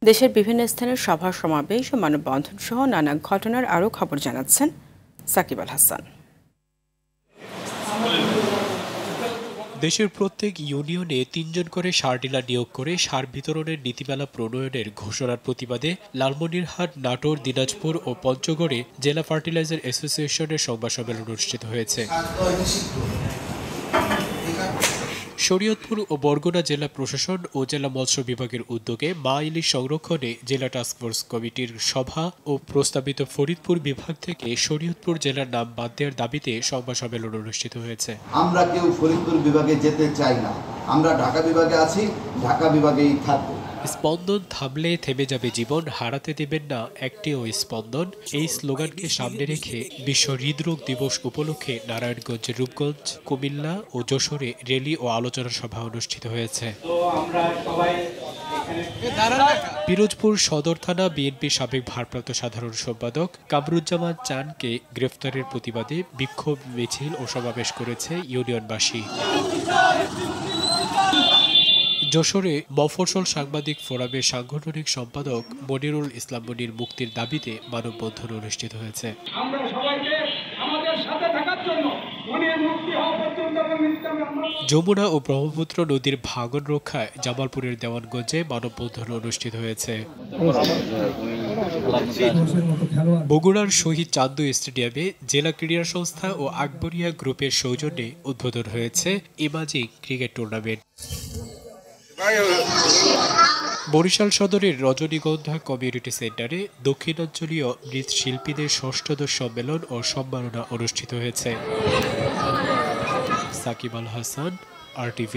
দেশের বিভিন্ন স্থানের সভা সমাবেশ ও মানববন্ধন সহ নানা ঘটনার আরও খবর জানাচ্ছেন সাকিব আল হাসান। দেশের প্রত্যেক ইউনিয়নে ৩ জন করে সার ডিলার নিয়োগ করে সার বিতরণের নীতিমালা প্রণয়নের ঘোষণার প্রতিবাদে লালমনিরহাট, নাটোর, দিনাজপুর ও পঞ্চগড়ে জেলা ফার্টিলাইজার অ্যাসোসিয়েশনের সংবাদ সম্মেলন অনুষ্ঠিত হয়েছে। শরীয়তপুর ও বরগুনা জেলা প্রশাসন ও জেলা মৎস্য বিভাগের উদ্যোগে মা ইলিশ সংরক্ষণে জেলা টাস্কফোর্স কমিটির সভা ও প্রস্তাবিত ফরিদপুর বিভাগ থেকে শরীয়তপুর জেলার নাম বাদ দেওয়ার দাবিতে সংবাদ সম্মেলন অনুষ্ঠিত হয়েছে। আমরা কেউ ফরিদপুর বিভাগে যেতে চাই না, আমরা ঢাকা বিভাগে আছি, ঢাকা বিভাগেই থাকবো। স্পন্দন থামলে থেমে যাবে জীবন, হারাতে দেবেন না একটিও স্পন্দন, এই স্লোগানকে সামনে রেখে বিশ্ব হৃদরোগ দিবস উপলক্ষে নারায়ণগঞ্জের রূপগঞ্জ, কুমিল্লা ও যশোরে র্যালি ও আলোচনা সভা অনুষ্ঠিত হয়েছে। পিরোজপুর সদর থানা বিএনপির সাবেক ভারপ্রাপ্ত সাধারণ সম্পাদক কামরুজ্জামান চানকে গ্রেফতারের প্রতিবাদে বিক্ষোভ মিছিল ও সমাবেশ করেছে ইউনিয়নবাসী। যশোরে মফস্বল সাংবাদিক ফোরামের সাংগঠনিক সম্পাদক মনিরুল ইসলাম মনির মুক্তির দাবিতে মানববন্ধন অনুষ্ঠিত হয়েছে। যমুনা ও ব্রহ্মপুত্র নদীর ভাঙন রক্ষায় জামালপুরের দেওয়ানগঞ্জে মানববন্ধন অনুষ্ঠিত হয়েছে। বগুড়ার শহীদ চান্দু স্টেডিয়ামে জেলা ক্রীড়া সংস্থা ও আকবরিয়া গ্রুপের সৌজন্যে উদ্বোধন হয়েছে ইমাজিং ক্রিকেট টুর্নামেন্ট। বরিশাল সদরের রজনীগন্ধা কমিউনিটি সেন্টারে দক্ষিণাঞ্চলীয় মৃৎশিল্পীদের ষষ্ঠদশ সম্মেলন ও সম্মাননা অনুষ্ঠিত হয়েছে। সাকিব আল হাসান, RTV।